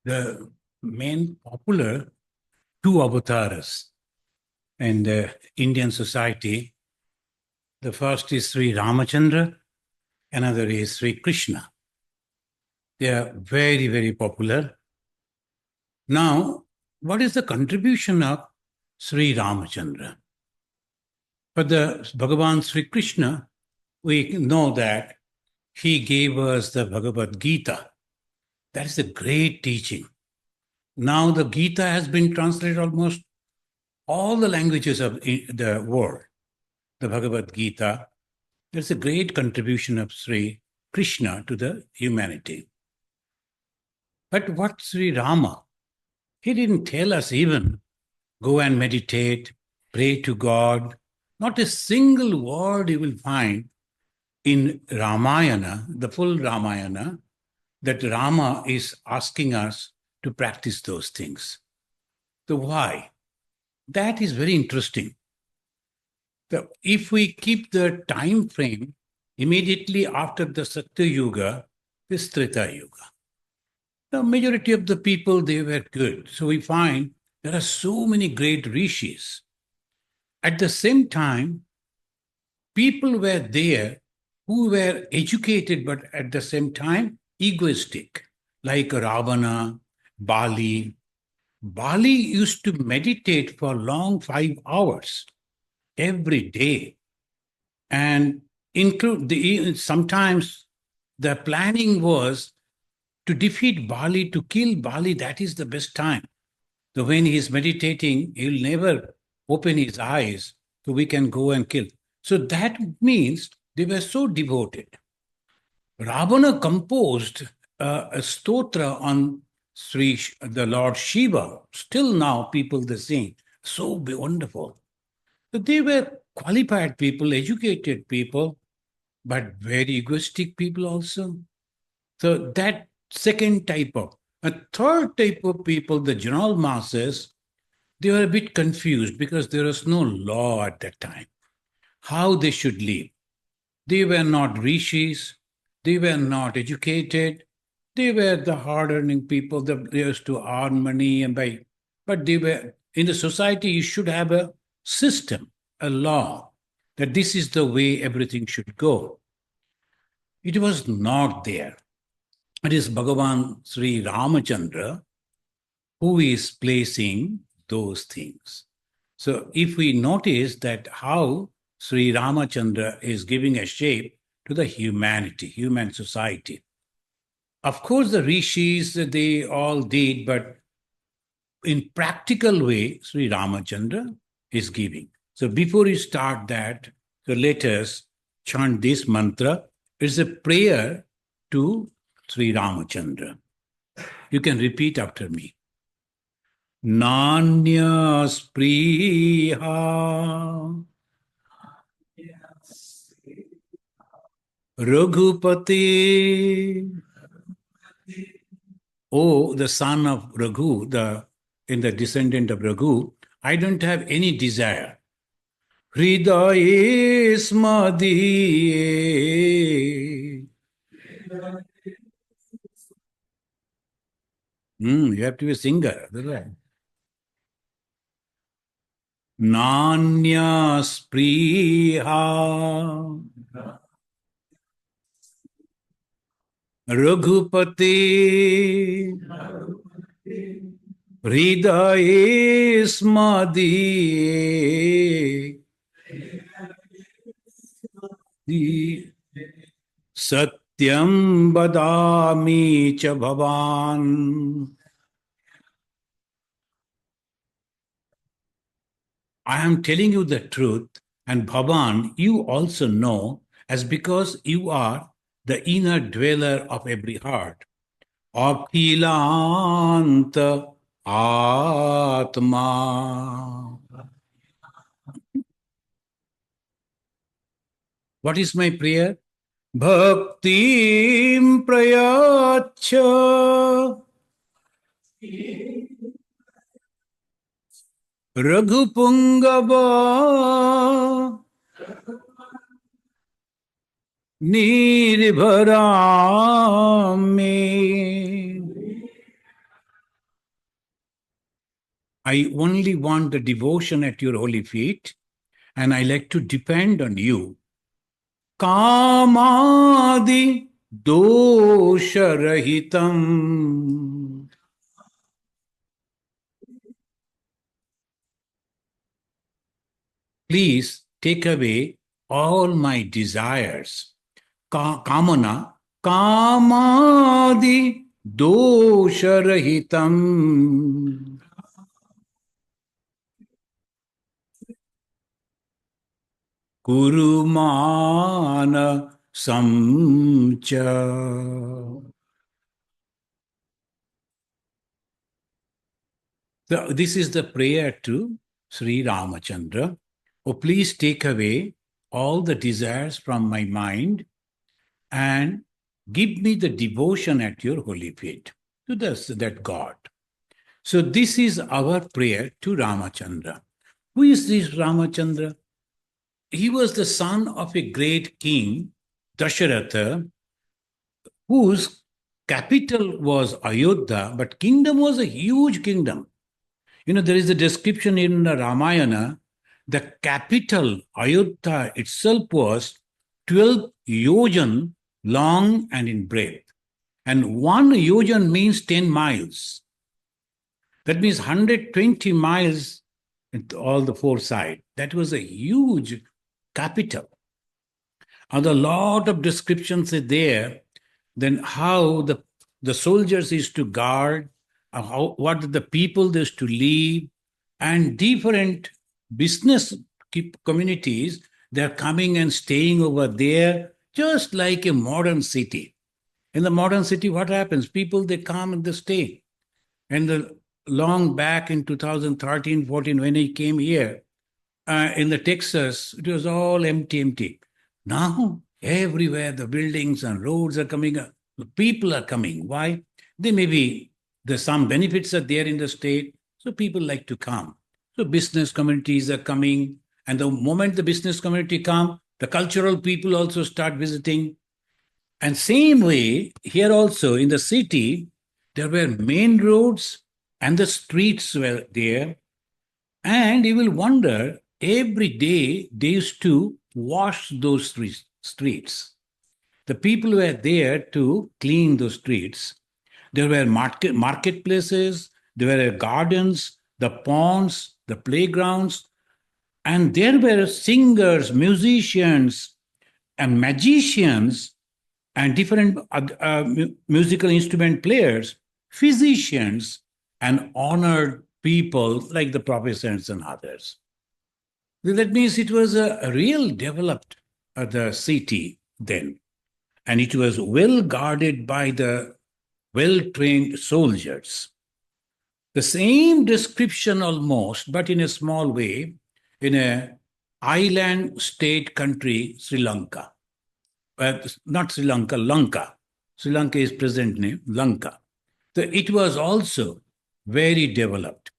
the main popular two avatars in the Indian society. The first is Sri Ramachandra, another is Sri Krishna. They are very, very popular. Now, what is the contribution of Sri Ramachandra? For the Bhagavan Sri Krishna, we know that he gave us the Bhagavad Gita. That is a great teaching. Now the Gita has been translated almost all the languages of the world. The Bhagavad Gita, there's a great contribution of Sri Krishna to the humanity. But what Sri Rama? He didn't tell us even go and meditate, pray to God. Not a single word you will find in Ramayana, the full Ramayana, that Rama is asking us to practice those things. So why? That is very interesting. If we keep the time frame immediately after the Satya Yuga, this Treta Yuga. The majority of the people, they were good. So we find there are so many great rishis. At the same time, people were there who were educated, but at the same time, egoistic, like Ravana, Bali. Bali used to meditate for long 5 hours every day. And sometimes the planning was to defeat Bali, to kill Bali. That is the best time. So when he is meditating, he will never open his eyes, so we can go and kill. So that means they were so devoted. Ravana composed a stotra on the Lord Shiva. Still now people they sing. So wonderful. So they were qualified people, educated people, but very egoistic people also. So that second type of. A third type of people, the general masses, they were a bit confused because there was no law at that time. How they should live. They were not rishis. They were not educated. They were the hard-earning people that used to earn money and buy. But they were, in the society, you should have a system, a law, that this is the way everything should go. It was not there. It is Bhagavan Sri Ramachandra who is placing those things. So if we notice that how Sri Ramachandra is giving a shape to the humanity, human society. Of course, the rishis, they all did, but in practical way, Sri Ramachandra is giving. So before we start that, so let us chant this mantra. It's a prayer to Sri Ramachandra. You can repeat after me. Nanya spriha Raghupati. Oh, the son of Raghu, in the descendant of Raghu, I don't have any desire. Hridaye smadiye. You have to be a singer. Nanya spriha Raghupati Hridaye smadiye Satyam badami cha bhavan. I am telling you the truth, and Bhavan, you also know, as because you are the inner dweller of every heart. Akhilanta Atma. What is my prayer? Bhaktim prayacha Raghupungava Nirbharame. I only want the devotion at your holy feet, and I like to depend on you. Kamadi dosharahitam. Please take away all my desires. Kamana, kamadi dosharahitam. Kurumana samcha. This is the prayer to Sri Ramachandra. Oh, please take away all the desires from my mind and give me the devotion at your holy feet to that God. So this is our prayer to Ramachandra. Who is this Ramachandra? He was the son of a great king, Dasharatha, whose capital was Ayodhya, but kingdom was a huge kingdom. There is a description in the Ramayana. The capital, Ayodhya itself, was 12 yojan long and in breadth. And 1 yojan means 10 miles. That means 120 miles at all the four sides. That was a huge capital. And a lot of descriptions are there. Then how the soldiers used to guard, what the people used to live, and different business communities, they're coming and staying over there, just like a modern city. In the modern city, what happens? People, they come and they stay. And long back in 2013, 14, when I came here, in the Texas, it was all empty. Now, everywhere the buildings and roads are coming, the people are coming. Why? There's some benefits are there in the state, so people like to come. So business communities are coming, and the moment the business community come, the cultural people also start visiting. And same way, here also in the city, there were main roads and the streets were there. And you will wonder, every day they used to wash those streets. The people were there to clean those streets. There were marketplaces, there were gardens, the ponds, the playgrounds, and there were singers, musicians, and magicians, and different musical instrument players, physicians, and honored people like the professors and others. That means it was a real developed the city then, and it was well guarded by the well-trained soldiers. The same description almost, but in a small way, in a island state country, Sri Lanka. Not Sri Lanka, Lanka. Sri Lanka is present name, Lanka. So it was also very developed.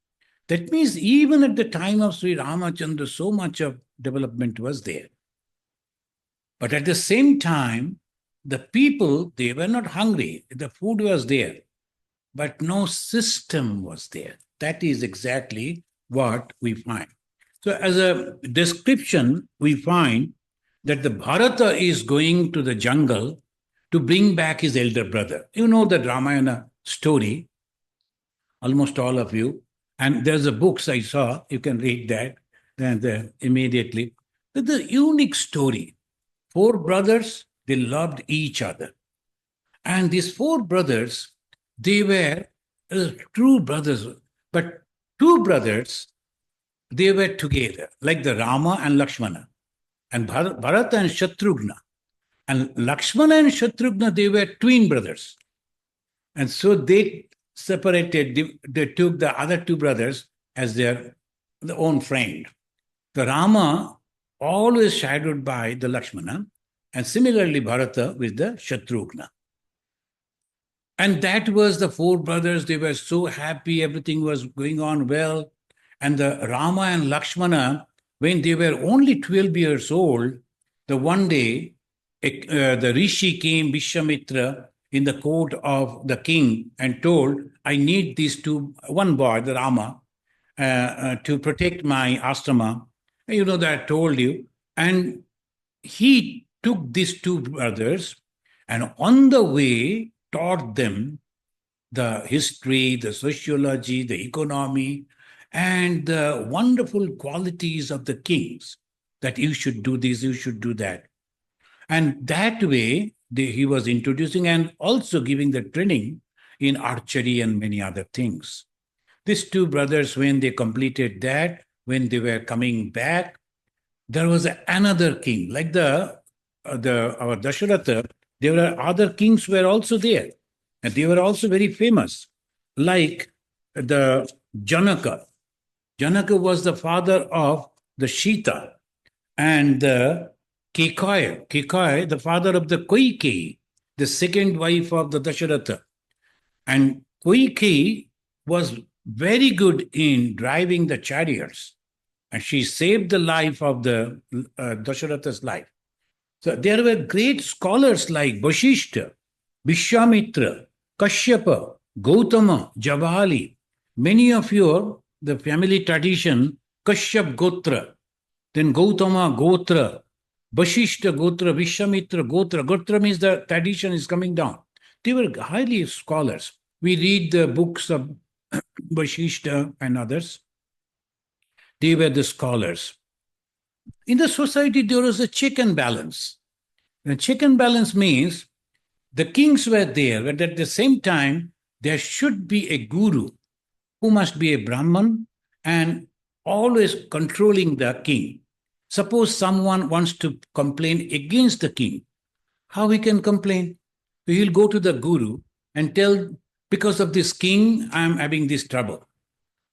That means even at the time of Sri Ramachandra, so much of development was there. But at the same time, the people, they were not hungry. The food was there, but no system was there. That is exactly what we find. So as a description, we find that the Bharata is going to the jungle to bring back his elder brother. You know the Ramayana story, almost all of you. And there's a books I saw, you can read that and immediately. The unique story. 4 brothers, they loved each other. And these 4 brothers, they were true brothers. But 2 brothers, they were together, like the Rama and Lakshmana, and Bharata and Shatrughna. And Lakshmana and Shatrughna, they were twin brothers. And so they separated, they took the other 2 brothers as their own friend. The Rama always shadowed by the Lakshmana, and similarly Bharata with the Shatrughna. And that was the 4 brothers. They were so happy, everything was going on well. And the Rama and Lakshmana, when they were only 12 years old, the one day the Rishi came, Vishwamitra, in the court of the king and told, I need these 2, one boy, the Rama, to protect my ashrama. You know that I told you. And he took these two brothers and on the way taught them the history, the sociology, the economy, and the wonderful qualities of the kings, that you should do this, you should do that. And that way, he was introducing and also giving the training in archery and many other things. These two brothers, when they completed that, when they were coming back, there was another king, like our Dasharatha. There were other kings were also there, and they were also very famous, like the Janaka. Janaka was the father of the Shita, and the Kekai, the father of the Koikei, the second wife of the Dasharatha. And Koikei was very good in driving the chariots, and she saved the life of the Dasharatha's life. So there were great scholars like Vashishta, Vishwamitra, Kashyapa, Gautama, Javali. Many of the family tradition, Kashyap Gotra, then Gautama Gotra, Vashishta Gotra, Vishwamitra Gotra. Gotra means the tradition is coming down. They were highly scholars. We read the books of Vashishta and others. They were the scholars. In the society, there was a check and balance. The check and balance means the kings were there, but at the same time, there should be a guru who must be a Brahman and always controlling the king. Suppose someone wants to complain against the king. How he can complain? He'll go to the guru and tell, because of this king, I'm having this trouble.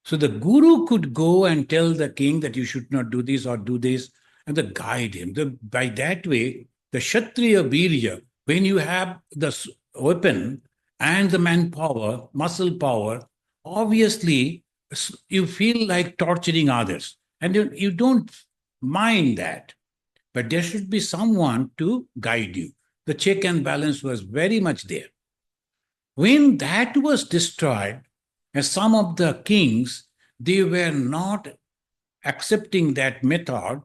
So the guru could go and tell the king that you should not do this or do this, and the guide him. By that way, the Kshatriya Virya, when you have the weapon and the manpower, muscle power, obviously you feel like torturing others. And you don't mind that. But there should be someone to guide you. The check and balance was very much there. When that was destroyed, as some of the kings, they were not accepting that method,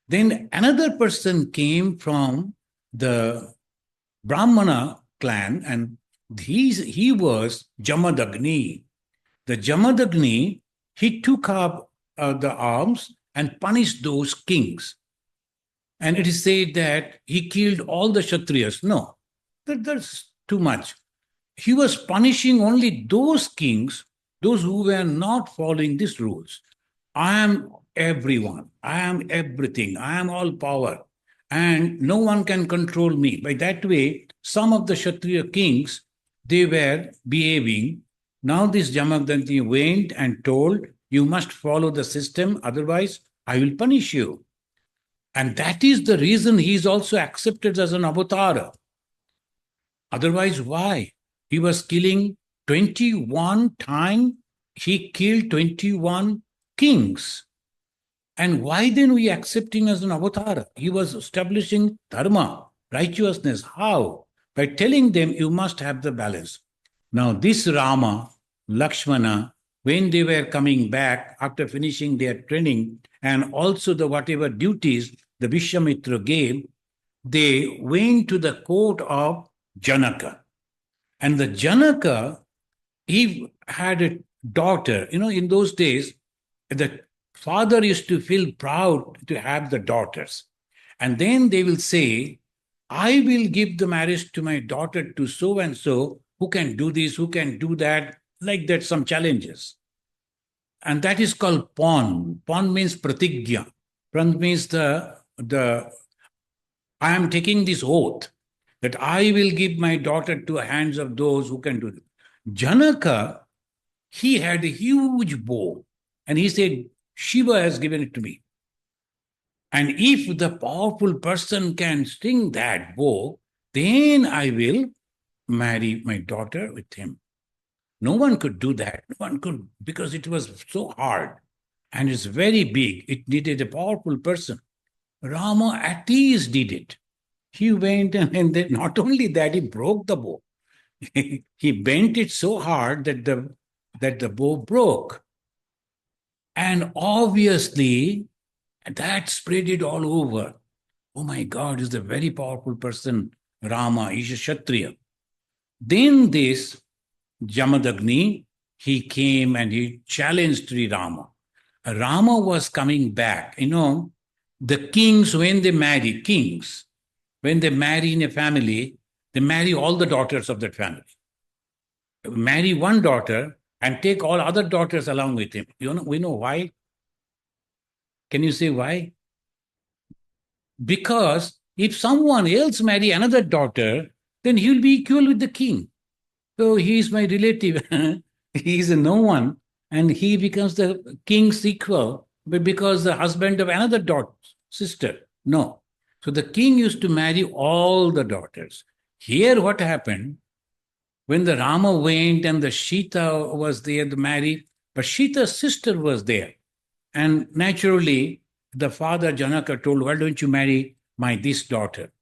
then another person came from the Brahmana clan, and he was Jamadagni. The Jamadagni, he took up the arms and punished those kings. And it is said that he killed all the Kshatriyas. No, that's too much. He was punishing only those kings, those who were not following these rules. I am everyone. I am everything. I am all power. And no one can control me. By that way, some of the Kshatriya kings, they were behaving. Now this Jamadagni went and told, you must follow the system, otherwise I will punish you. And that is the reason he is also accepted as an avatara. Otherwise, why? He was killing 21 times. He killed 21 kings. And why then we accept him as an avatara? He was establishing dharma, righteousness. How? By telling them you must have the balance. Now this Rama, Lakshmana, when they were coming back after finishing their training and also the whatever duties the Vishwamitra gave, they went to the court of Janaka. And the Janaka, he had a daughter. In those days, the father used to feel proud to have the daughters. And then they will say, I will give the marriage to my daughter to so and so, who can do this, who can do that, like that, some challenges. And that is called pon. Pon means pratigya. Pran means I am taking this oath that I will give my daughter to the hands of those who can do it. Janaka, he had a huge bow, and he said, Shiva has given it to me. And if the powerful person can string that bow, then I will marry my daughter with him. No one could do that. No one could, because it was so hard and it's very big. It needed a powerful person. Rama at ease did it. He went and then not only that, he broke the bow. He bent it so hard that the bow broke. And obviously, that spread it all over. Oh my God, he's a very powerful person, Rama, he's a Kshatriya. Then this Jamadagni, he came and he challenged Sri Rama. Rama was coming back. The kings, when they marry, when they marry in a family, they marry all the daughters of that family. Marry one daughter and take all other daughters along with him. We know why. Can you say why? Because if someone else marry another daughter, then he'll be equal with the king. So he is my relative. He is a no one, and he becomes the king's equal, but because the husband of another daughter, sister. No. So the king used to marry all the daughters. Here, what happened when the Rama went and the Sita was there to marry, but Sita's sister was there, and naturally, the father Janaka told, "Why don't you marry this daughter?"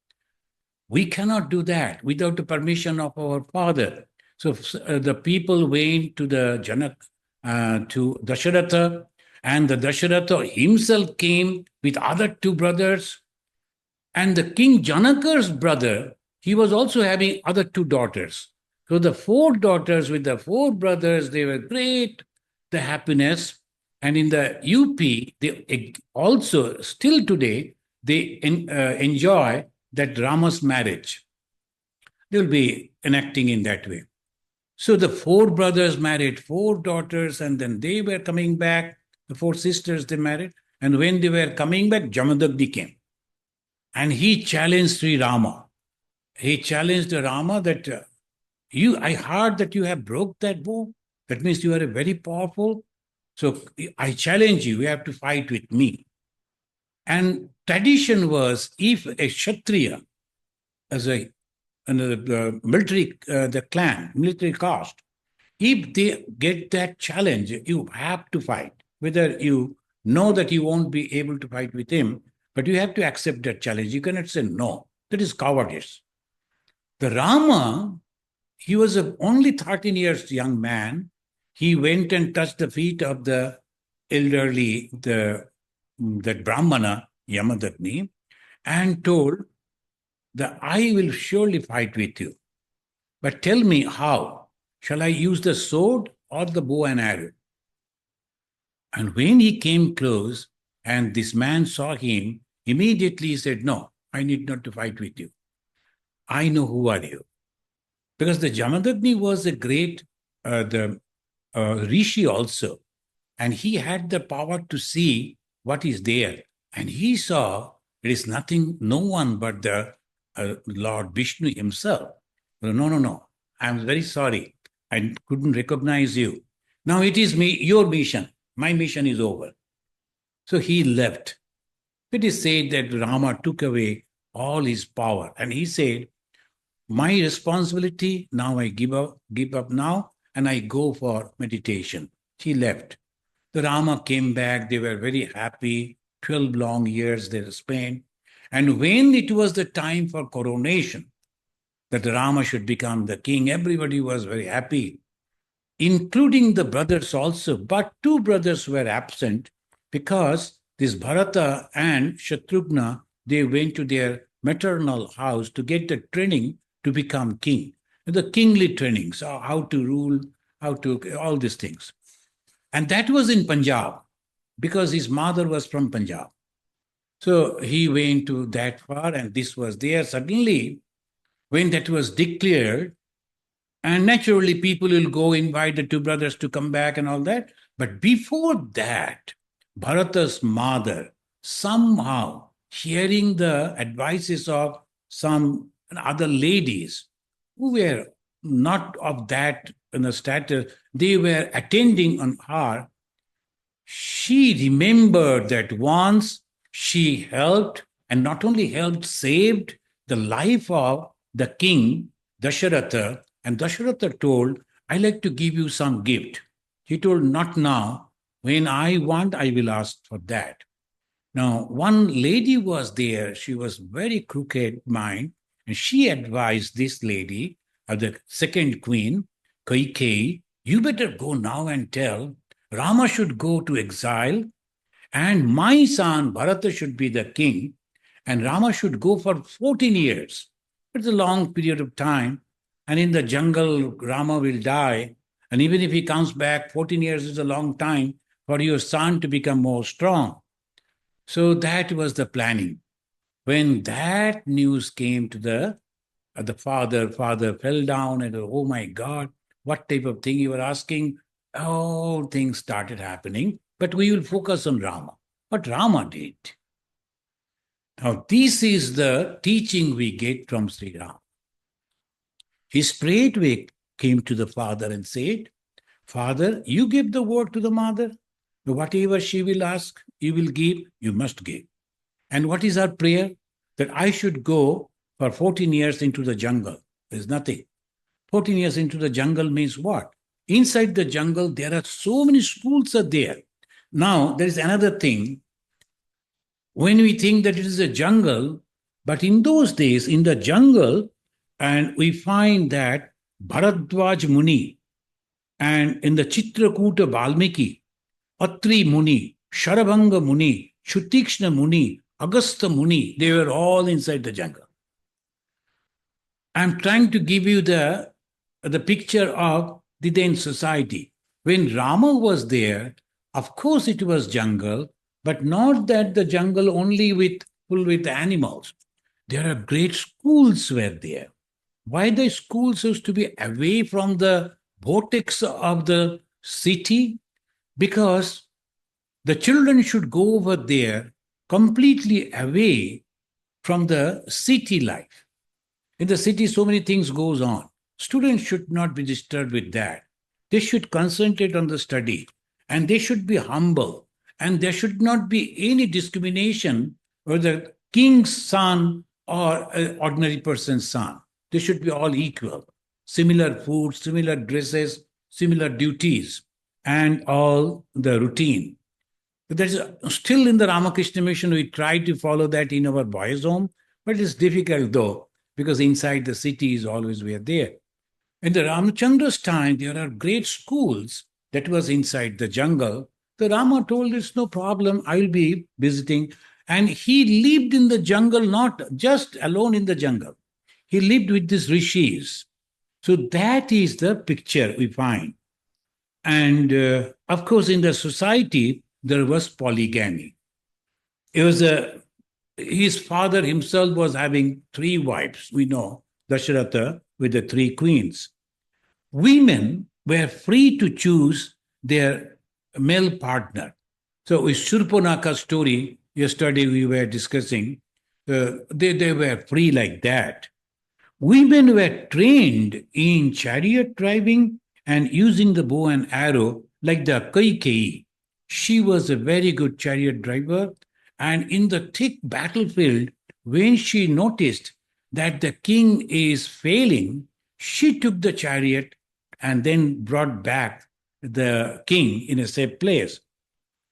We cannot do that without the permission of our father. So the people went to the to Dasharatha, and the Dasharatha himself came with other two brothers. And the King Janaka's brother, he was also having other two daughters. So the four daughters with the four brothers, they were great, the happiness. And in the UP, they also, still today, they enjoy that Rama's marriage. They'll be enacting in that way. So the four brothers married four daughters, and then they were coming back. The four sisters they married. And when they were coming back, Jamadagni came. And he challenged Sri Rama. He challenged Rama that I heard that you have broke that bow. That means you are a very powerful. So I challenge you. You have to fight with me. And tradition was, if a Kshatriya, as the military, the clan, military caste, if they get that challenge, you have to fight. Whether you know that you won't be able to fight with him, but you have to accept that challenge. You cannot say no. That is cowardice. The Rama, he was only 13 years young man. He went and touched the feet of the elderly, that Brahmana, Yamadagni, and told that I will surely fight with you. But tell me how. Shall I use the sword or the bow and arrow? And when he came close and this man saw him, immediately he said, no, I need not to fight with you. I know who are you. Because the Jamadagni was a great rishi also. And he had the power to see what is there. And he saw it is nothing, no one but the Lord Vishnu himself. No. I'm very sorry. I couldn't recognize you. Now it is your mission. My mission is over. So he left. It is said that Rama took away all his power. And he said, my responsibility, now I give up now, and I go for meditation. He left. The Rama came back. They were very happy. 12 long years they spent. And when it was the time for coronation, that Rama should become the king, everybody was very happy, including the brothers also. But two brothers were absent because this Bharata and Shatrughna, they went to their maternal house to get the training to become king. The kingly training, so how to rule, all these things. And that was in Punjab, because his mother was from Punjab. So he went to that far, and this was there. Suddenly, when that was declared, and naturally people will go invite the two brothers to come back and all that. But before that, Bharata's mother, somehow hearing the advices of some other ladies who were not of that status, they were attending on her. She remembered that once she helped, and not only helped, saved the life of the king, Dasharatha. And Dasharatha told, I like to give you some gift. He told, not now. When I want, I will ask for that. Now, one lady was there. She was very crooked mind. And she advised this lady, the second queen, Kaikeyi, you better go now and tell Rama should go to exile, and my son Bharata should be the king, and Rama should go for 14 years. It's a long period of time. And in the jungle, Rama will die. And even if he comes back, 14 years is a long time for your son to become more strong. So that was the planning. When that news came to the father fell down and, oh my God, what type of thing you were asking? All things started happening. But we will focus on Rama. What Rama did. Now, this is the teaching we get from Sri Ram. He straightway came to the father and said, Father, you give the word to the mother. Whatever she will ask, you will give, you must give. And what is our prayer? That I should go for 14 years into the jungle. There's nothing. 14 years into the jungle means what? Inside the jungle, there are so many schools are there. Now, there is another thing. When we think that it is a jungle, but in those days, in the jungle, and we find that Bharadwaj Muni and in the Chitrakuta Valmiki, Atri Muni, Sharabhanga Muni, Shutikshna Muni, Agastha Muni, they were all inside the jungle. I'm trying to give you the picture of the then society. When Rama was there, of course it was jungle, but not that the jungle only full with animals. There are great schools were there. Why the schools used to be away from the vortex of the city? Because the children should go over there completely away from the city life. In the city, so many things goes on. Students should not be disturbed with that. They should concentrate on the study, and they should be humble, and there should not be any discrimination whether king's son or an ordinary person's son. They should be all equal. Similar food, similar dresses, similar duties, and all the routine. There's still in the Ramakrishna mission, we try to follow that in our boys' home, but it's difficult though, because inside the city is always we are there. In the Ramachandra's time, there are great schools that was inside the jungle. The Rama told it's no problem, I will be visiting. And he lived in the jungle, not just alone in the jungle. He lived with these rishis. So that is the picture we find. And of course, in the society, there was polygamy. It was his father himself was having 3 wives, we know, Dasharatha with the 3 queens. Women were free to choose their male partner. So with Shurpanaka's story, yesterday we were discussing, they were free like that. Women were trained in chariot driving and using the bow and arrow like the Kaikeyi. She was a very good chariot driver, and in the thick battlefield, when she noticed that the king is failing, she took the chariot and then brought back the king in a safe place.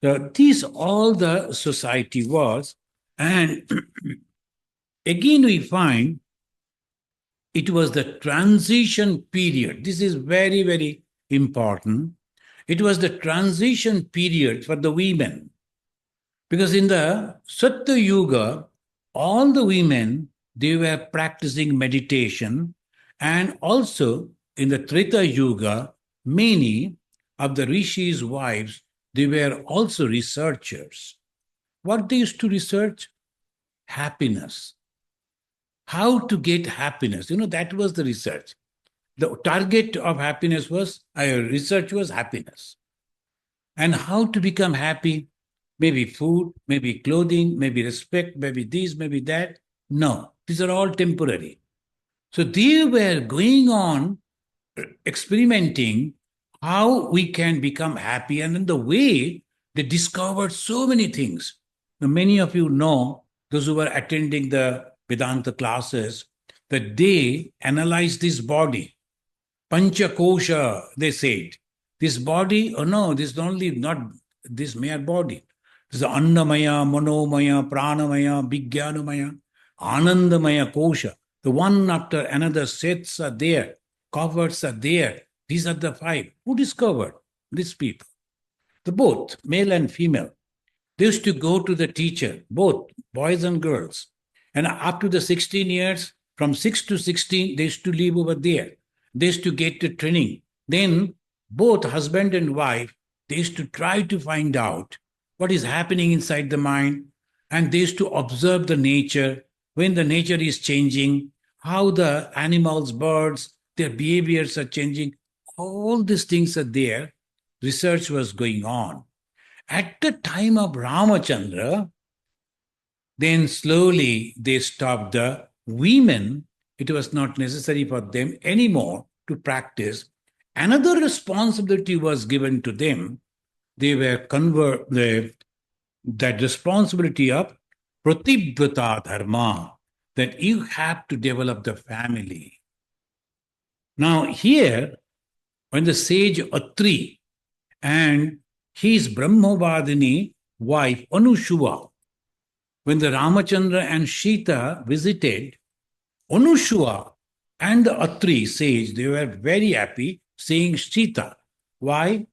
So this all the society was, and again we find it was the transition period. This is very, very important. It was the transition period for the women. Because in the Satya Yuga, all the women, they were practicing meditation. And also in the Treta Yuga, many of the rishis' wives, they were also researchers. What they used to research? Happiness. How to get happiness. That was the research. The target of happiness was, research was happiness. And how to become happy, maybe food, maybe clothing, maybe respect, maybe this, maybe that. No, these are all temporary. So they were going on experimenting how we can become happy. And in the way, they discovered so many things. Now, many of you know, those who were attending the Vedanta classes, that they analyzed this body. Pancha kosha, they said. This body, oh no, this is only not this mere body. This is Annamaya, Manomaya, Pranamaya, Vijnanamaya, Anandamaya kosha. The one after another sets are there, covers are there. These are the 5. Who discovered? These people. both male and female. They used to go to the teacher, both boys and girls. And up to the 16 years, from 6 to 16, they used to live over there. They used to get the training. Then both husband and wife, they used to try to find out what is happening inside the mind. And they used to observe the nature, when the nature is changing, how the animals, birds, their behaviors are changing. All these things are there. Research was going on. At the time of Ramachandra, then slowly they stopped the women. It was not necessary for them anymore to practice. Another responsibility was given to them. They were that responsibility of Pratibhrata Dharma, that you have to develop the family. Now here, when the sage Atri and his Brahmavadini wife Anushuva, when the Ramachandra and Sita visited, Anushuva and the Atri sage, they were very happy seeing Sita. Why?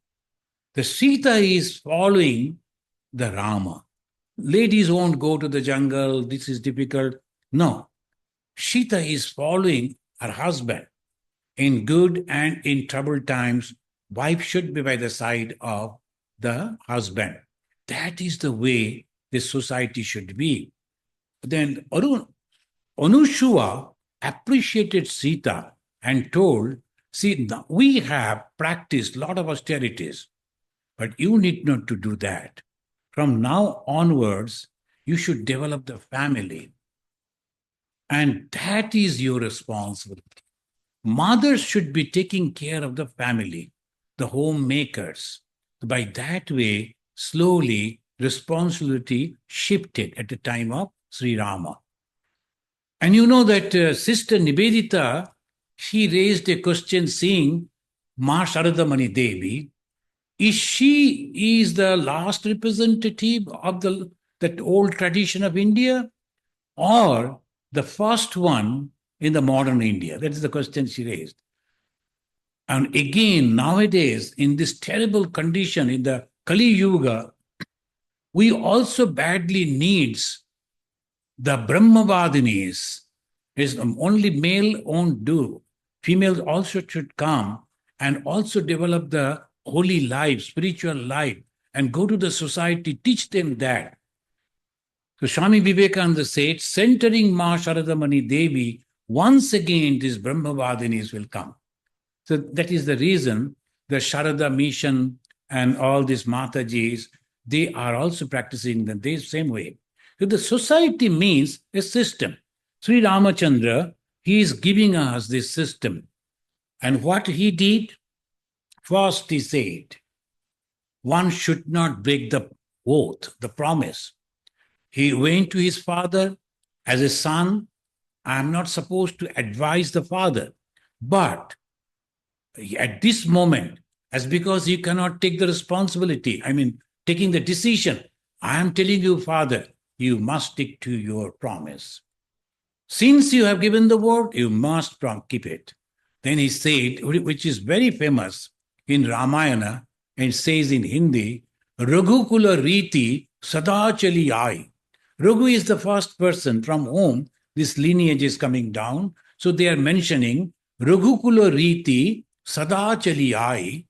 The Sita is following the Rama. Ladies won't go to the jungle, this is difficult. No, Sita is following her husband. In good and in troubled times, wife should be by the side of the husband. That is the way this society should be. Then Anushuva appreciated Sita and told, see, we have practiced a lot of austerities, but you need not to do that. From now onwards, you should develop the family. And that is your responsibility. Mothers should be taking care of the family, the homemakers. By that way, slowly, responsibility shifted at the time of Sri Rama. And you know that Sister Nivedita, she raised a question saying, Ma Sharadamani Devi, is she the last representative of that old tradition of India, or the first one in the modern India? That is the question she raised. And again, nowadays, in this terrible condition, in the Kali Yuga, we also badly needs the Brahmavadinis. Is only male won't do. Females also should come and also develop the holy life, spiritual life, and go to the society, teach them that. So Swami Vivekananda said, centering Ma Sharadamani Devi, once again these Brahmavadinis will come. So that is the reason the Sharada mission and all these Matajis, they are also practicing the same way. So the society means a system. Sri Ramachandra, he is giving us this system. And what he did? First he said, one should not break the oath, the promise. He went to his father as a son. I am not supposed to advise the father. But at this moment, as because you cannot take the responsibility, taking the decision, I am telling you, father, you must stick to your promise. Since you have given the word, you must keep it. Then he said, which is very famous in Ramayana, and says in Hindi, Raghukula Riti Sadachali Ai. Raghu is the first person from whom this lineage is coming down. So they are mentioning Raghukula Riti Sadachali Ai.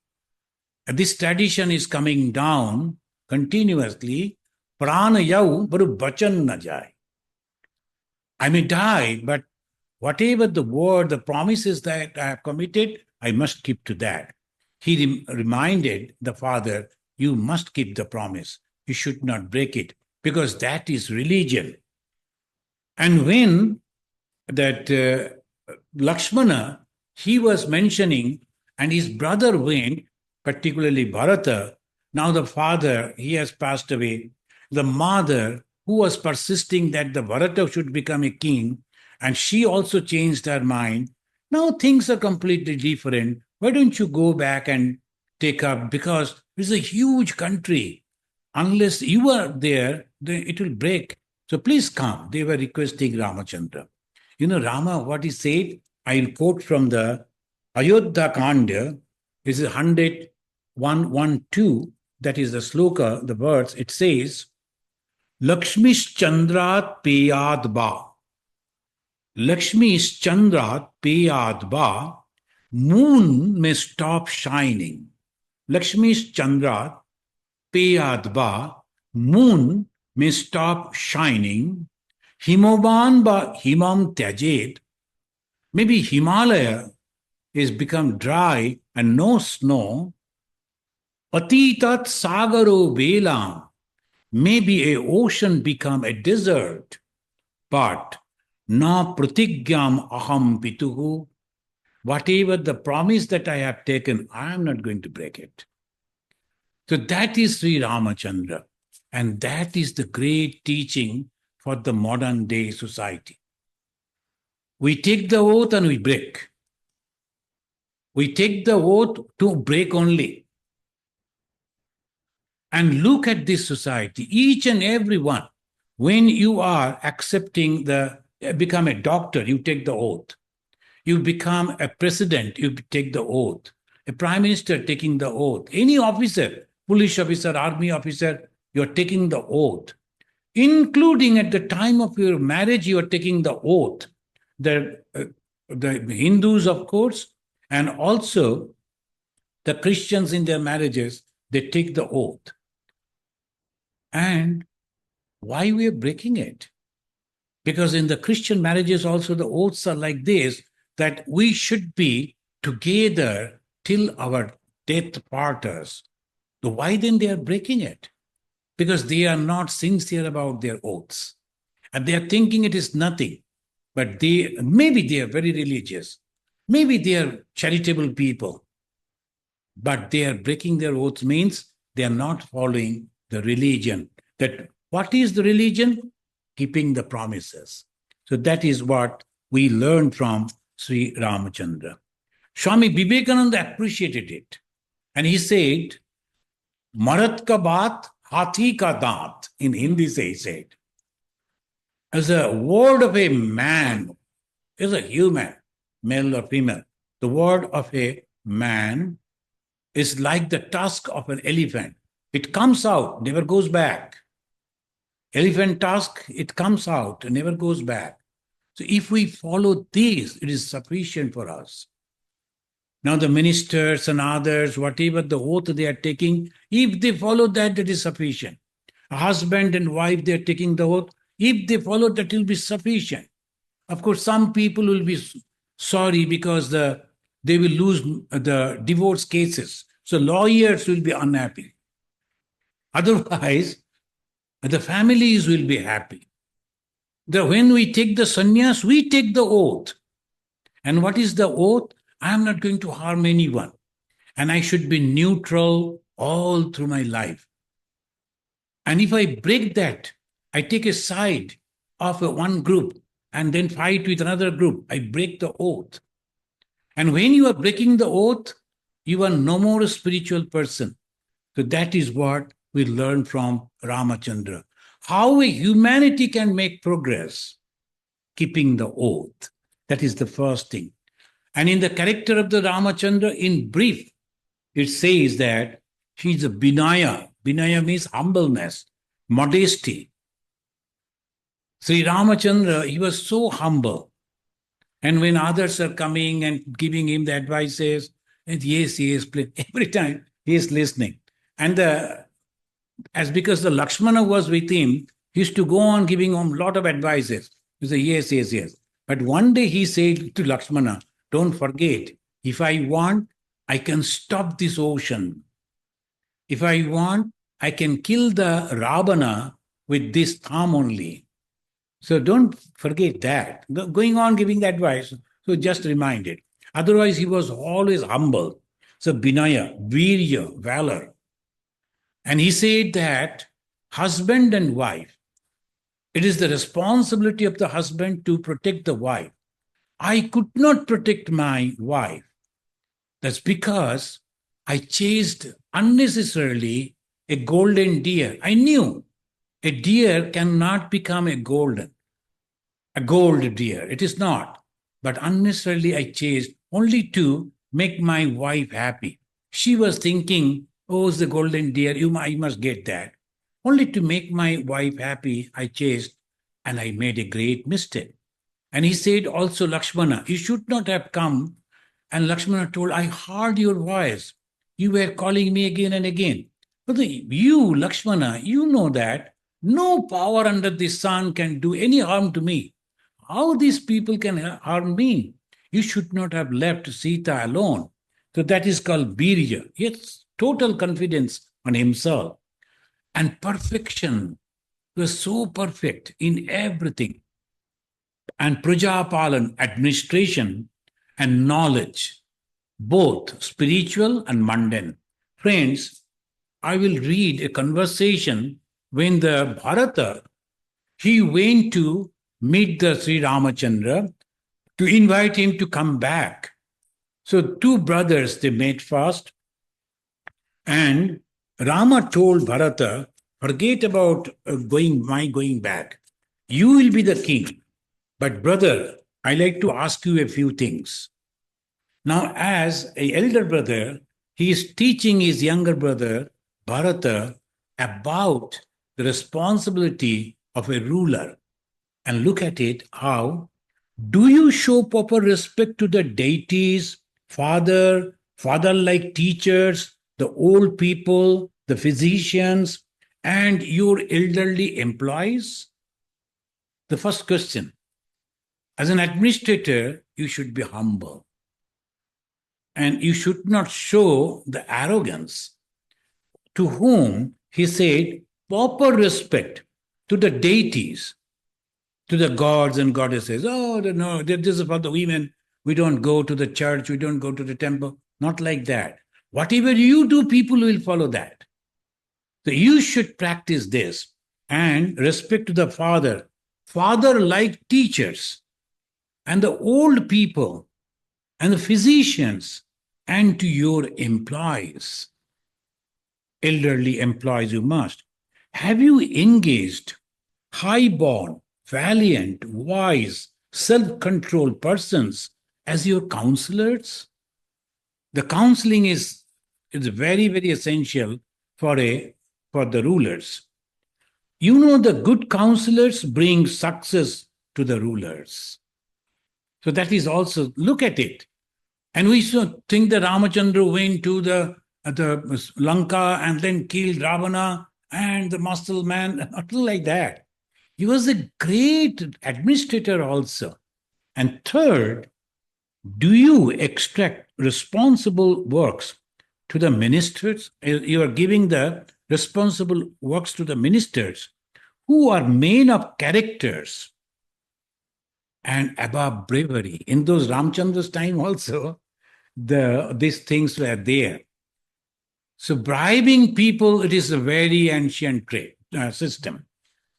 This tradition is coming down continuously. Prana yau baru bachan na jai. I may die, but whatever the word, the promises that I have committed, I must keep to that. He reminded the father, you must keep the promise. You should not break it, because that is religion. And when that Lakshmana, he was mentioning, and his brother went, particularly Bharata, now the father, he has passed away. The mother, who was persisting that the Bharata should become a king, and she also changed her mind. Now things are completely different. Why don't you go back and take up? Because it's a huge country. Unless you are there, then it will break. So please come. They were requesting Ramachandra. You know, Rama, what he said, I will quote from the Ayodhya Kanda. This is 100, 112. that is the sloka, the words, it says, Lakshmi's Chandrat Peyad Ba. Lakshmi's Chandrat Peyad Ba. Moon may stop shining. Lakshmi's Chandrat Peyad Ba. Moon may stop shining. Himoban Ba Himam Tyajed. Maybe Himalaya is become dry and no snow. Atitat Sagaro Velam. Maybe a ocean become a desert. But na pratigyam aham pituhu. Whatever the promise that I have taken, I am not going to break it. So that is Sri Ramachandra. And that is the great teaching for the modern day society. We take the oath and we break. We take the oath to break only. And look at this society, each and every one. When you are accepting become a doctor, you take the oath. You become a president, you take the oath. A prime minister taking the oath. Any officer, police officer, army officer, you're taking the oath. Including at the time of your marriage, you are taking the oath. The Hindus, of course, and also the Christians in their marriages, they take the oath. And why we are breaking it? Because in the Christian marriages also the oaths are like this, that we should be together till our death part us. So why then they are breaking it? Because they are not sincere about their oaths. And they are thinking it is nothing. But maybe they are very religious. Maybe they are charitable people. But they are breaking their oaths means they are not following the religion. That what is the religion? Keeping the promises. So that is what we learn from Sri Ramachandra. Swami Vivekananda appreciated it. And he said, Marat ka baat, hathi ka daat. In Hindi, he said. As a word of a man, is a human, male or female. The word of a man is like the tusk of an elephant. It comes out, never goes back. Elephant tusk, it comes out and never goes back. So if we follow this, it is sufficient for us. Now the ministers and others, whatever the oath they are taking, if they follow that, that is sufficient. A husband and wife, they are taking the oath. If they follow that, it will be sufficient. Of course, some people will be sorry because they will lose the divorce cases. So lawyers will be unhappy. Otherwise, the families will be happy. When we take the sannyas, we take the oath. And what is the oath? I am not going to harm anyone. And I should be neutral all through my life. And if I break that, I take a side of one group and then fight with another group. I break the oath. And when you are breaking the oath, you are no more a spiritual person. So that is what we learn from Ramachandra. How a humanity can make progress, keeping the oath. That is the first thing. And in the character of the Ramachandra, in brief, it says that he is a Vinaya. Vinaya means humbleness, modesty. Sri Ramachandra, he was so humble. And when others are coming and giving him the advices, and yes, every time he is listening. And because the Lakshmana was with him, he used to go on giving him a lot of advices. He said, yes, yes, yes. But one day he said to Lakshmana, don't forget, if I want, I can stop this ocean. If I want, I can kill the Ravana with this thumb only. So don't forget that. Going on giving the advice, so just remind it. Otherwise, he was always humble. So Vinaya, Virya, valor. And he said that husband and wife, it is the responsibility of the husband to protect the wife. I could not protect my wife. That's because I chased unnecessarily a golden deer. I knew a deer cannot become a gold deer. It is not. But unnecessarily I chased only to make my wife happy. She was thinking Oh, it's the golden deer. I must get that. Only to make my wife happy, I chased and I made a great mistake. And he said also, Lakshmana, you should not have come. And Lakshmana told, I heard your voice. You were calling me again and again. But you, Lakshmana, you know that no power under the sun can do any harm to me. How these people can harm me? You should not have left Sita alone. So that is called Birya. Yes, total confidence on himself. And perfection. He was so perfect in everything. And Prajapalan, administration and knowledge, both spiritual and mundane. Friends, I will read a conversation when the Bharata, he went to meet the Sri Ramachandra to invite him to come back. So two brothers, they met first, and Rama told Bharata, forget about going back. You will be the king. But brother, I like to ask you a few things. Now, as an elder brother, he is teaching his younger brother, Bharata, about the responsibility of a ruler. And look at it, how do you show proper respect to the deities, father-like teachers, the old people, the physicians, and your elderly employees? The first question. As an administrator, you should be humble. And you should not show the arrogance. To whom he said, proper respect to the deities, to the gods and goddesses. Oh, no, this is for the women. We don't go to the church. We don't go to the temple. Not like that. Whatever you do, people will follow that. So you should practice this. And respect to the father-like teachers, and the old people, and the physicians, and to your employees. Elderly employees, you must. Have you engaged high-born, valiant, wise, self-controlled persons as your counselors? The counseling is very, very essential for the rulers. You know, the good counselors bring success to the rulers. So that is also, look at it. And we think that Ramachandra went to the Lanka and then killed Ravana and the muscle man, not like that. He was a great administrator also. And third, do you extract responsible works to the ministers? You are giving the responsible works to the ministers who are men of characters and above bravery. In those Ramachandra's time also, these things were there. So bribing people, it is a very ancient system.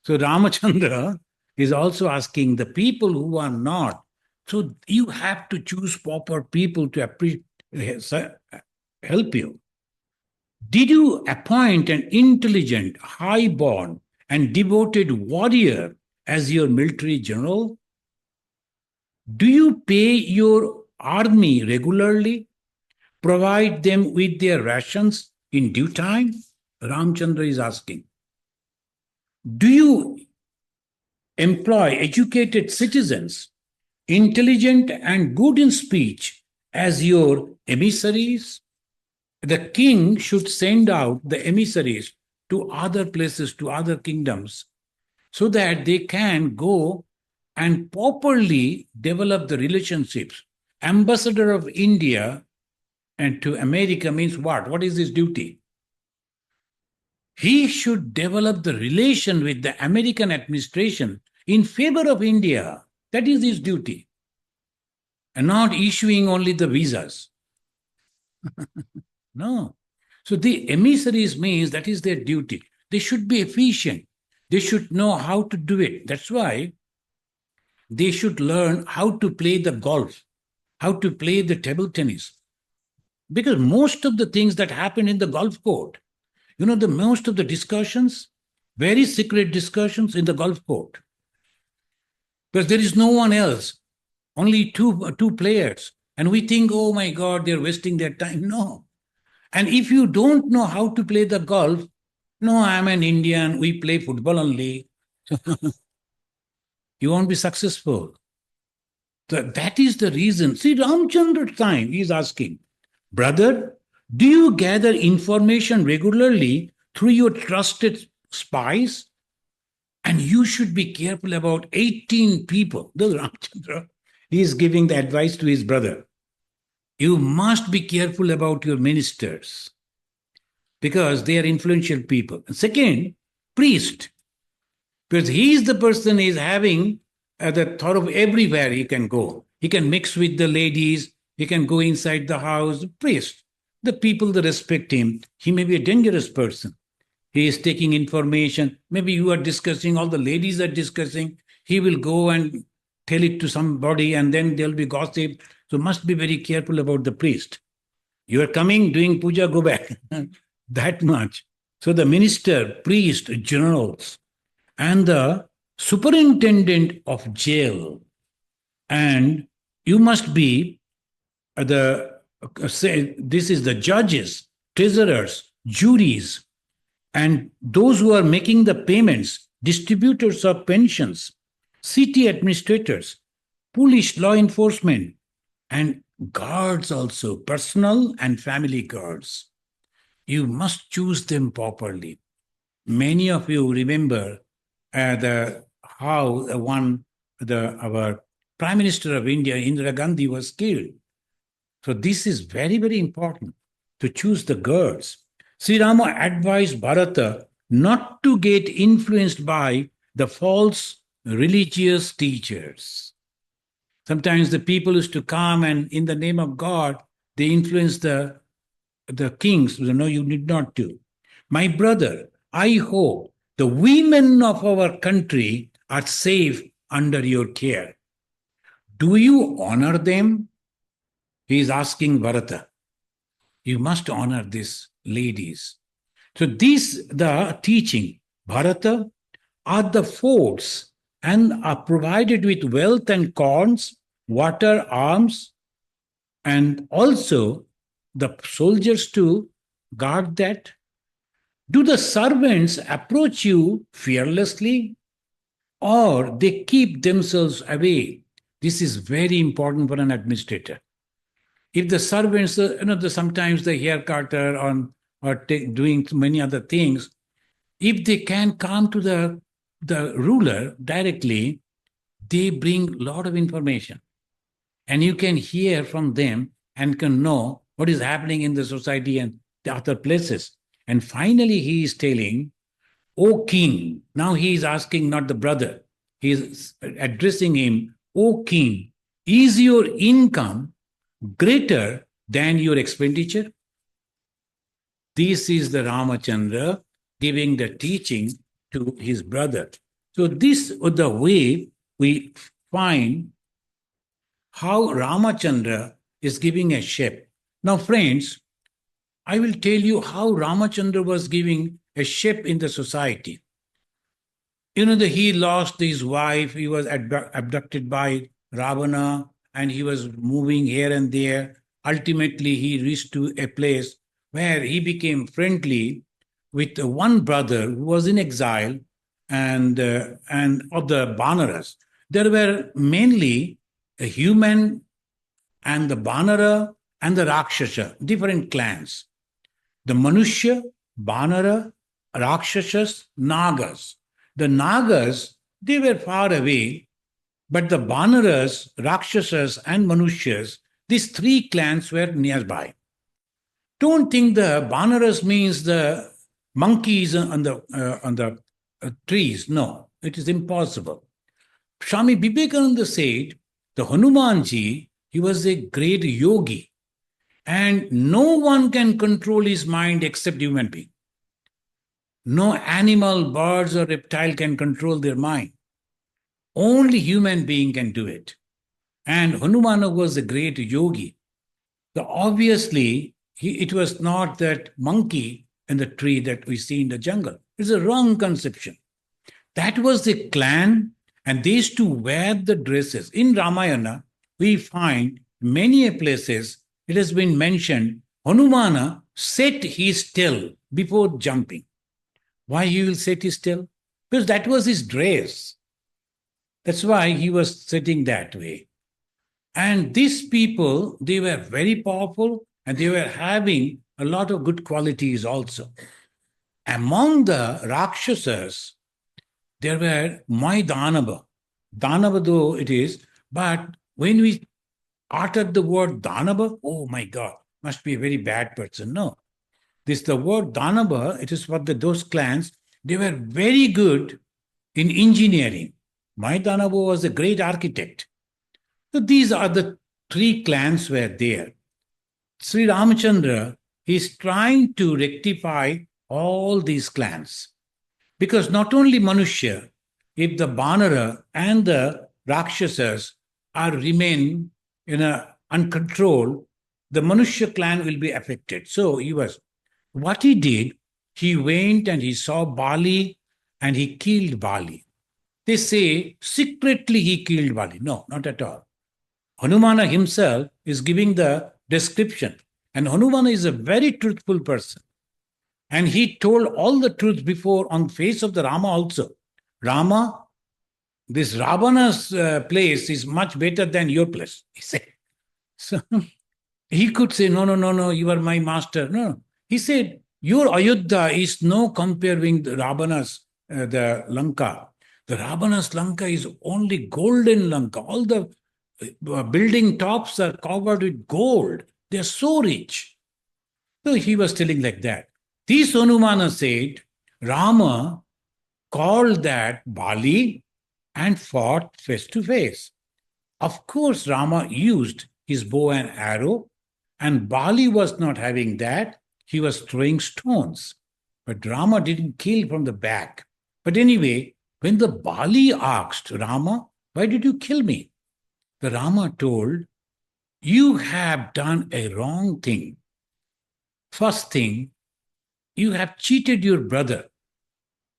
So Ramachandra is also asking the people who are not. So you have to choose proper people to help you. Did you appoint an intelligent, high-born, and devoted warrior as your military general? Do you pay your army regularly? Provide them with their rations in due time? Ramchandra is asking. Do you employ educated citizens, intelligent and good in speech, as your emissaries? The king should send out the emissaries to other places, to other kingdoms, so that they can go and properly develop the relationships. Ambassador of India and to America means what? What is his duty? He should develop the relation with the American administration in favor of India. That is his duty. And not issuing only the visas. No. So the emissaries means that is their duty. They should be efficient. They should know how to do it. That's why they should learn how to play the golf, how to play the table tennis. Because most of the things that happen in the golf court, the most of the discussions, very secret discussions in the golf court. Because there is no one else, only two players. And we think, oh my God, they're wasting their time. No. And if you don't know how to play the golf, no, I'm an Indian, we play football only, you won't be successful. That is the reason. See, Ramchandra time, he is asking, brother, do you gather information regularly through your trusted spies? And you should be careful about 18 people. This is Ramchandra. He is giving the advice to his brother. You must be careful about your ministers because they are influential people. And second, priest, because he is the person who is having the thought of everywhere he can go. He can mix with the ladies. He can go inside the house. Priest, the people that respect him, he may be a dangerous person. He is taking information. Maybe you are discussing, all the ladies are discussing. He will go and tell it to somebody and then there'll be gossip. So must be very careful about the priest. You are coming, doing puja, go back. That much. So the minister, priest, generals, and the superintendent of jail, and you must be this is the judges, treasurers, juries, and those who are making the payments, distributors of pensions, city administrators, police, law enforcement, and guards also, personal and family guards. You must choose them properly. Many of you remember our Prime Minister of India, Indira Gandhi, was killed. So this is very, very important to choose the guards. Sri Rama advised Bharata not to get influenced by the false religious teachers. Sometimes the people used to come and in the name of God, they influence the kings. No, you need not do. My brother, I hope the women of our country are safe under your care. Do you honor them? He is asking Bharata. You must honor these ladies. So the teaching, Bharata, are the forts and are provided with wealth and corns, water, arms, and also the soldiers to guard that. Do the servants approach you fearlessly or they keep themselves away? This is very important for an administrator. If the servants, sometimes the hair cutter or doing many other things, if they can come to the ruler directly, they bring a lot of information. And you can hear from them and can know what is happening in the society and the other places. And finally, he is telling, O king, now he is asking not the brother, he is addressing him, O king, is your income greater than your expenditure? This is the Ramachandra giving the teaching to his brother. So this is the way we find how Ramachandra is giving a shape. Now, friends, I will tell you how Ramachandra was giving a shape in the society. He lost his wife, he was abducted by Ravana, and he was moving here and there. Ultimately, he reached to a place where he became friendly with one brother who was in exile and of the Banaras. There were mainly a human and the Banara and the Rakshasa, different clans. The Manushya, Banara, Rakshasas, Nagas. The Nagas, they were far away, but the Banaras, Rakshasas, and Manushyas, these three clans were nearby. Don't think the Banaras means the monkeys on the trees. No, it is impossible. Swami Vivekananda said, the Hanumanji, he was a great yogi, and no one can control his mind except human being. No animal, birds, or reptile can control their mind. Only human being can do it. And Hanumana was a great yogi. So obviously, it was not that monkey in the tree that we see in the jungle. It's a wrong conception. That was the clan, and they used to wear the dresses. In Ramayana, we find many places it has been mentioned, Hanumana set his tail before jumping. Why he will set his tail? Because that was his dress. That's why he was sitting that way. And these people, they were very powerful and they were having a lot of good qualities also. Among the Rakshasas, there were my Danava. Danava, though it is, but when we uttered the word Danava, oh my God, must be a very bad person. No. The word Danava, it is for those clans, they were very good in engineering. My Danava was a great architect. So these are the three clans were there. Sri Ramachandra is trying to rectify all these clans. Because not only Manushya, if the Banara and the Rakshasas are remain in a uncontrolled, the Manushya clan will be affected. So what he did, he went and he saw Bali and he killed Bali. They say secretly he killed Bali. No, not at all. Hanumana himself is giving the description. And Hanumana is a very truthful person. And he told all the truth before on face of the Rama also. Rama, this Ravana's place is much better than your place, he said. So he could say, no, you are my master. No. He said, your Ayodhya is no comparing the Ravana's, the Lanka. The Ravana's Lanka is only golden Lanka. All the building tops are covered with gold. They are so rich. So he was telling like that. This Hanumana said, Rama called that Bali and fought face to face. Of course, Rama used his bow and arrow, and Bali was not having that. He was throwing stones. But Rama didn't kill from the back. But anyway, when the Bali asked Rama, why did you kill me? The Rama told, you have done a wrong thing. First thing, you have cheated your brother.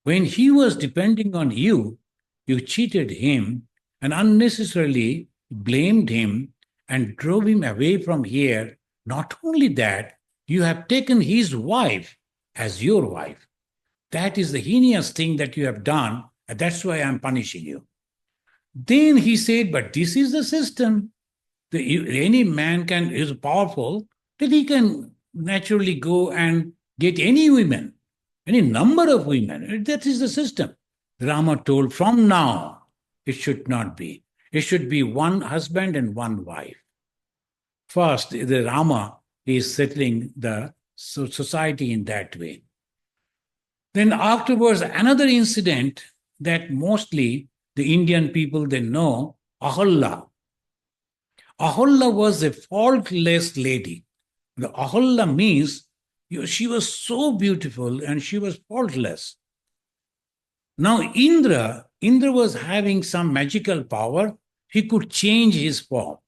When he was depending on you, you cheated him and unnecessarily blamed him and drove him away from here. Not only that, you have taken his wife as your wife. That is the heinous thing that you have done, and that's why I'm punishing you. Then he said, but this is the system. Any man is powerful, that he can naturally go and get any women, any number of women. That is the system. Rama told, from now, it should not be. It should be one husband and one wife. First, the Rama is settling the society in that way. Then afterwards, another incident that mostly the Indian people, they know, Ahalla. Ahalla was a faultless lady. The Ahalla means she was so beautiful and she was faultless. Now Indra was having some magical power. He could change his form.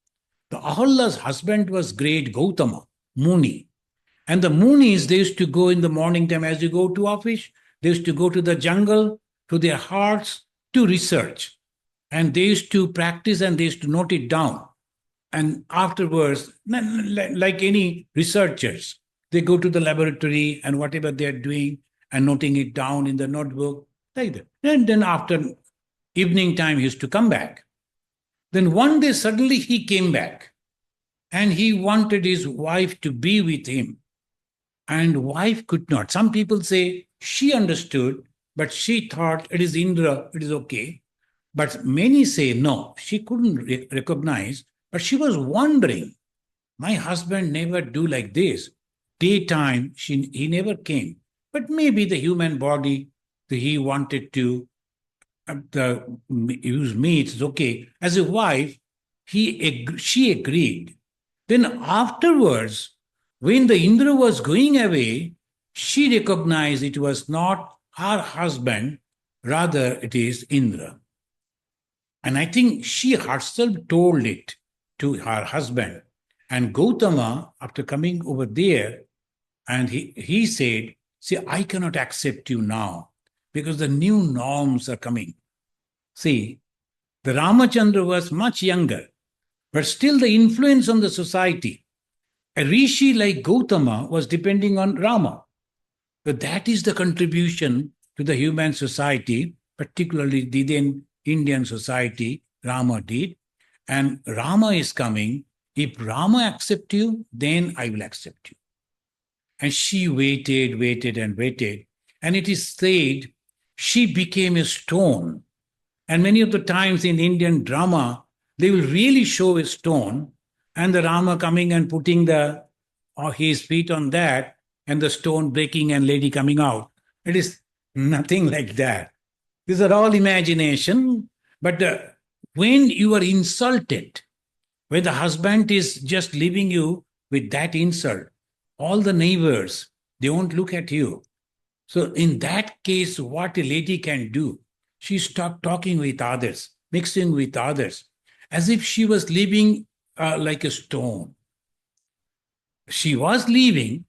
The Ahalla's husband was great Gautama, Muni. And the Munis, they used to go in the morning time as you go to office. They used to go to the jungle, to their hearts, to research. And they used to practice and they used to note it down. And afterwards, like any researchers, they go to the laboratory and whatever they're doing and noting it down in the notebook, like that. And then after evening time, he used to come back. Then one day, suddenly he came back and he wanted his wife to be with him. And wife could not. Some people say she understood, but she thought it is Indra, it is okay. But many say no, she couldn't recognize, but she was wondering, my husband never do like this. Daytime, he never came. But maybe the human body, he wanted to use me, it's okay. As a wife, she agreed. Then afterwards, when the Indra was going away, she recognized it was not her husband, rather it is Indra. And I think she herself told it to her husband. And Gautama, after coming over there, and he said, see, I cannot accept you now because the new norms are coming. See, the Ramachandra was much younger, but still the influence on the society. A rishi like Gautama was depending on Rama. So that is the contribution to the human society, particularly the then Indian society, Rama did. And Rama is coming. If Rama accept you, then I will accept you. And she waited, waited, and waited. And it is said she became a stone. And many of the times in Indian drama, they will really show a stone and the Rama coming and putting his feet on that and the stone breaking and lady coming out. It is nothing like that. These are all imagination. But when you are insulted, when the husband is just leaving you with that insult, all the neighbors, they won't look at you. So in that case, what a lady can do, she stopped talking with others, mixing with others, as if she was living like a stone. She was leaving,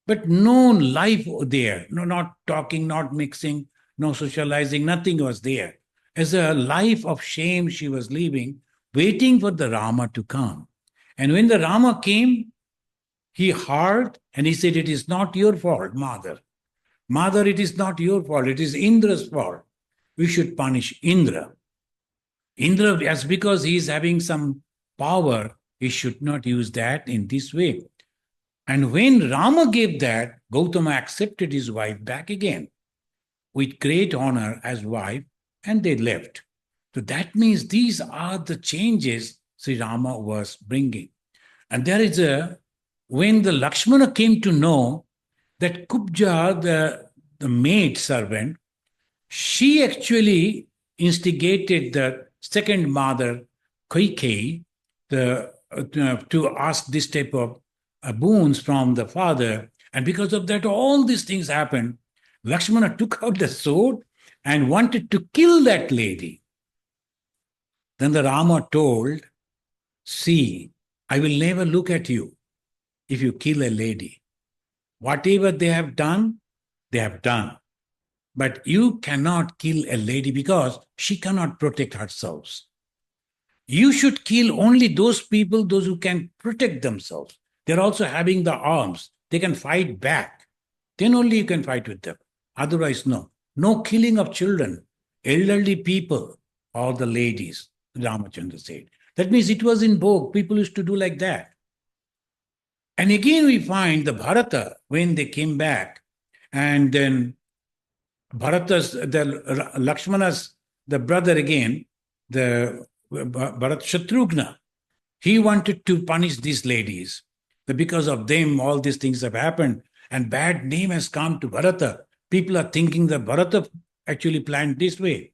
but no life there, no, not talking, not mixing, no socializing, nothing was there. As a life of shame, she was living, waiting for the Rama to come. And when the Rama came, he heard and he said, "It is not your fault, mother. Mother, it is not your fault. It is Indra's fault. We should punish Indra. Indra, as because he is having some power, he should not use that in this way." And when Rama gave that, Gautama accepted his wife back again with great honor as wife, and they left. So that means these are the changes Sri Rama was bringing. And there is when the Lakshmana came to know that Kubja, the maid servant, she actually instigated the second mother, Kaikeyi, to ask this type of boons from the father. And because of that, all these things happened. Lakshmana took out the sword and wanted to kill that lady. Then the Rama told, "See, I will never look at you if you kill a lady. Whatever they have done, they have done. But you cannot kill a lady because she cannot protect herself. You should kill only those people, those who can protect themselves. They're also having the arms. They can fight back. Then only you can fight with them. Otherwise, no. No killing of children, elderly people, or the ladies," Ramachandra said. That means it was in vogue. People used to do like that. And again, we find the Bharata, when they came back, and then Lakshmana's, the brother again, the Bharat Shatrughna, he wanted to punish these ladies. Because of them, all these things have happened, and bad name has come to Bharata. People are thinking that Bharata actually planned this way.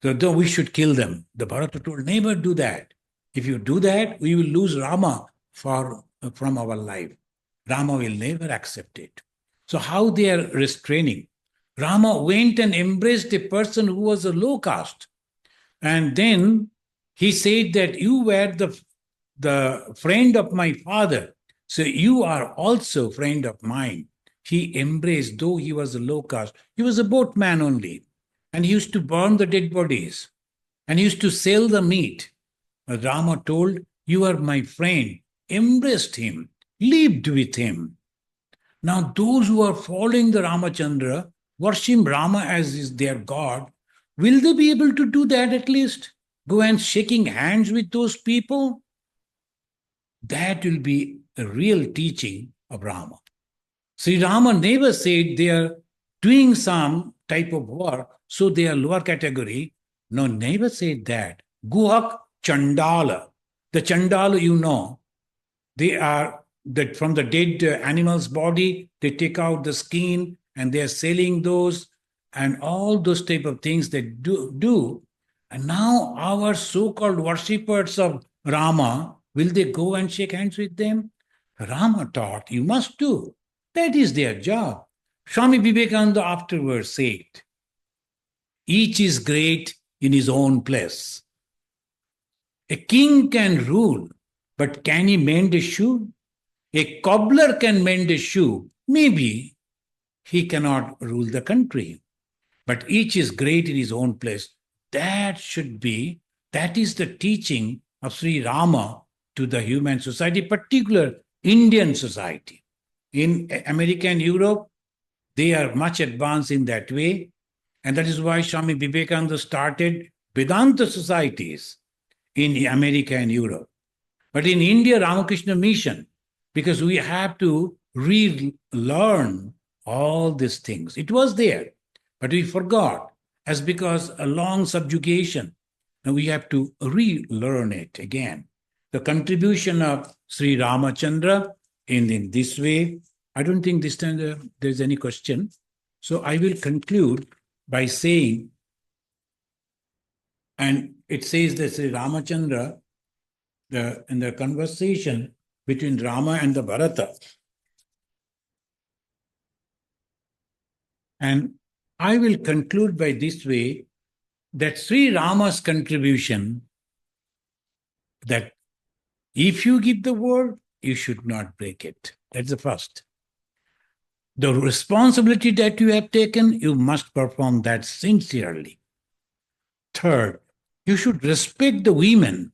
So though we should kill them. The Bharata told, "Never do that. If you do that, we will lose Rama from our life. Rama will never accept it." So how they are restraining? Rama went and embraced a person who was a low caste. And then he said that you were the friend of my father. So you are also friend of mine. He embraced, though he was a low caste. He was a boatman only. And he used to burn the dead bodies. And he used to sell the meat. But Rama told, "You are my friend." Embraced him, lived with him. Now those who are following the Ramachandra, worship Rama as is their God, will they be able to do that at least? Go and shaking hands with those people? That will be a real teaching of Rama. Sri Rama never said they are doing some type of work, so they are lower category. No, never said that. Guhak Chandala. The Chandala, you know, they are that from the dead animal's body, they take out the skin and they are selling those and all those type of things they do. And now our so-called worshippers of Rama, will they go and shake hands with them? Rama taught, you must do. That is their job. Swami Vivekananda afterwards said, each is great in his own place. A king can rule, but can he mend a shoe? A cobbler can mend a shoe. Maybe he cannot rule the country. But each is great in his own place. That is the teaching of Sri Rama to the human society, particular Indian society. In America and Europe, they are much advanced in that way. And that is why Swami Vivekananda started Vedanta societies in America and Europe. But in India, Ramakrishna Mission, because we have to relearn all these things. It was there, but we forgot, as because a long subjugation. Now we have to relearn it again. The contribution of Sri Ramachandra in this way, I don't think this time there's any question. So I will conclude by saying, and it says that Sri Ramachandra, in the conversation between Rama and the Bharata. And I will conclude by this way, that Sri Rama's contribution, that if you give the word, you should not break it. That's the first. The responsibility that you have taken, you must perform that sincerely. Third, you should respect the women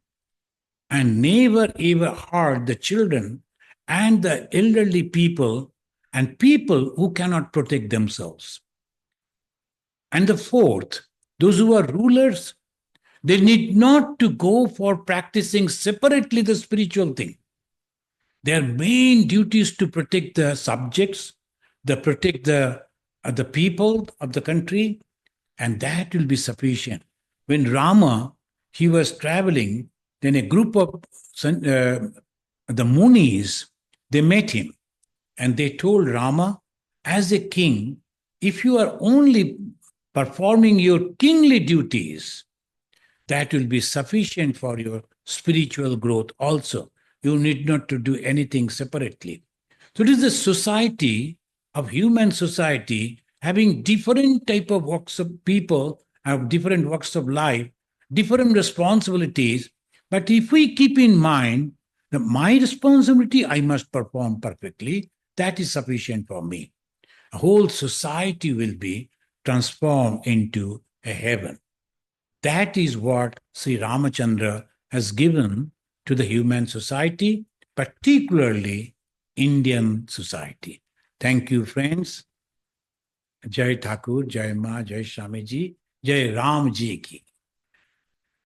and never ever hurt the children and the elderly people and people who cannot protect themselves. And the fourth, those who are rulers, they need not to go for practicing separately the spiritual thing. Their main duty is to protect the subjects, protect the people of the country, and that will be sufficient. When Rama, he was traveling, then a group of the Munis, they met him and they told Rama, as a king, if you are only performing your kingly duties, that will be sufficient for your spiritual growth also. You need not to do anything separately. So it is a society of human society having different type of walks of people, have different walks of life, different responsibilities. But if we keep in mind that my responsibility, I must perform perfectly, that is sufficient for me. A whole society will be transformed into a heaven. That is what Sri Ramachandra has given to the human society, particularly Indian society. Thank you, friends. Jai Thakur, Jai Ma, Jai Swamiji, Jai Ram Ji ki.